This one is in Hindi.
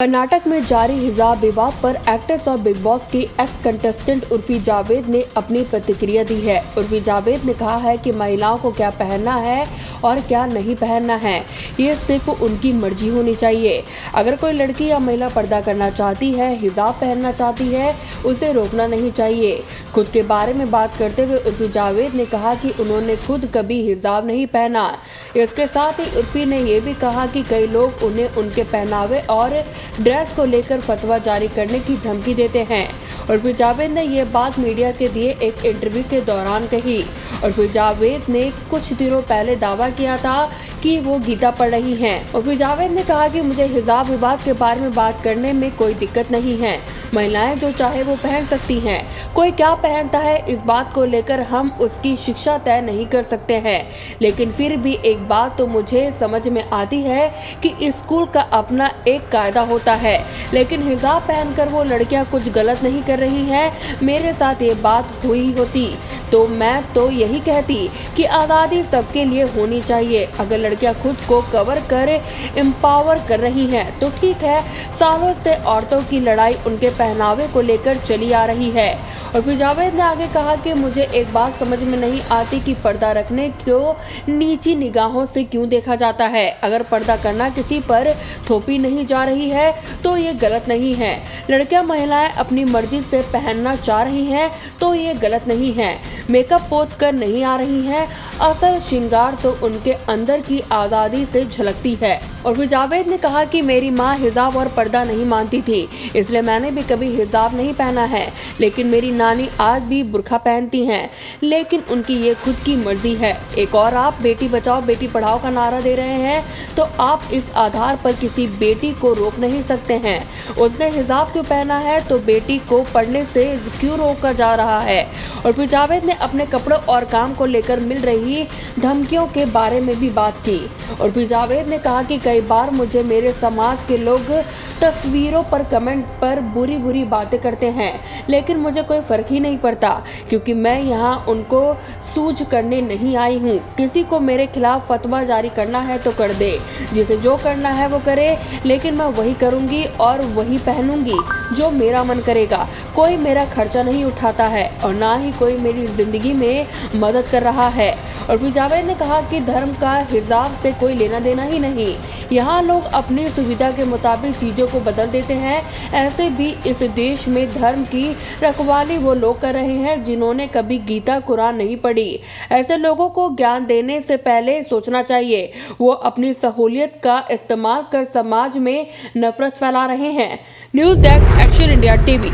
कर्नाटक में जारी हिजाब विवाद पर एक्ट्रेस और बिग बॉस की एक्स कंटेस्टेंट उर्फी जावेद ने अपनी प्रतिक्रिया दी है। उर्फी जावेद ने कहा है कि महिलाओं को क्या पहनना है और क्या नहीं पहनना है, ये सिर्फ उनकी मर्जी होनी चाहिए। अगर कोई लड़की या महिला पर्दा करना चाहती है, हिजाब पहनना चाहती है, उसे रोकना नहीं चाहिए। खुद के बारे में बात करते हुए उर्फी जावेद ने कहा कि उन्होंने खुद कभी हिजाब नहीं पहना। इसके साथ ही उर्फी ने यह भी कहा कि कई लोग उन्हें उनके पहनावे और ड्रेस को लेकर फतवा जारी करने की धमकी देते हैं। उर्फी जावेद ने यह बात मीडिया के दिए एक इंटरव्यू के दौरान कही। उर्फी जावेद ने कुछ दिनों पहले दावा किया था कि वो गीता पढ़ रही हैं। उर्फी जावेद ने कहा कि मुझे हिजाब विवाद के बारे में बात करने में कोई दिक्कत नहीं है। महिलाएं जो चाहे वो पहन सकती हैं। कोई क्या पहनता है इस बात को लेकर हम उसकी शिक्षा तय नहीं कर सकते हैं, लेकिन फिर भी एक बात तो मुझे समझ में आती है कि स्कूल का अपना एक कायदा होता है, लेकिन हिजाब पहनकर वो लड़कियां कुछ गलत नहीं कर रही हैं। मेरे साथ ये बात हुई होती तो मैं तो यही कहती कि आज़ादी सबके लिए होनी चाहिए। अगर लड़कियां खुद को कवर कर एम्पावर कर रही हैं तो ठीक है। सालों से औरतों की लड़ाई उनके पहनावे को लेकर चली आ रही है। और फिर जावेद ने आगे कहा कि मुझे एक बात समझ में नहीं आती कि पर्दा रखने को नीची निगाहों से क्यों देखा जाता है। अगर पर्दा करना किसी पर थोपी नहीं जा रही है तो ये गलत नहीं है। लड़कियां महिलाएं अपनी मर्जी से पहनना चाह रही हैं तो ये गलत नहीं है। मेकअप पोत कर नहीं आ रही हैं, असल श्रृंगार तो उनके अंदर की आज़ादी से झलकती है। और फिर जावेद ने कहा कि मेरी माँ हिजाब और पर्दा नहीं मानती थी, इसलिए मैंने भी कभी हिजाब नहीं पहना है, लेकिन मेरी नानी आज भी बुर्का पहनती हैं, लेकिन उनकी ये खुद की मर्जी है। एक और आप बेटी बचाओ बेटी पढ़ाओ का नारा दे रहे हैं तो आप इस आधार पर किसी बेटी को रोक नहीं सकते हैं। उसने हिजाब क्यों पहना है तो बेटी को पढ़ने से क्यों रोका जा रहा है। और फिर जावेद ने अपने कपड़ों और काम को लेकर मिल रही धमकियों के बारे में भी बात की। और फिर जावेद ने कहा कि कई बार मुझे मेरे समाज के लोग तस्वीरों पर कमेंट पर बुरी बुरी बातें करते हैं, लेकिन मुझे कोई फर्क ही नहीं पड़ता क्योंकि मैं यहाँ उनको सूझ करने नहीं आई हूँ। किसी को मेरे खिलाफ फतवा जारी करना है तो कर दे, जिसे जो करना है वो करे, लेकिन मैं वही करूँगी और वही पहनूंगी जो मेरा मन करेगा। कोई मेरा खर्चा नहीं उठाता है और ना ही कोई मेरी जिंदगी में मदद कर रहा है। और फिर जावेद ने कहा कि धर्म का हिजाब से कोई लेना देना ही नहीं। यहाँ लोग अपनी सुविधा के मुताबिक चीज़ों को बदल देते हैं। ऐसे भी इस देश में धर्म की रखवाली वो लोग कर रहे हैं जिन्होंने कभी गीता कुरान नहीं पढ़ी। ऐसे लोगों को ज्ञान देने से पहले सोचना चाहिए। वो अपनी सहूलियत का इस्तेमाल कर समाज में नफरत फैला रहे हैं। News desk, action India TV.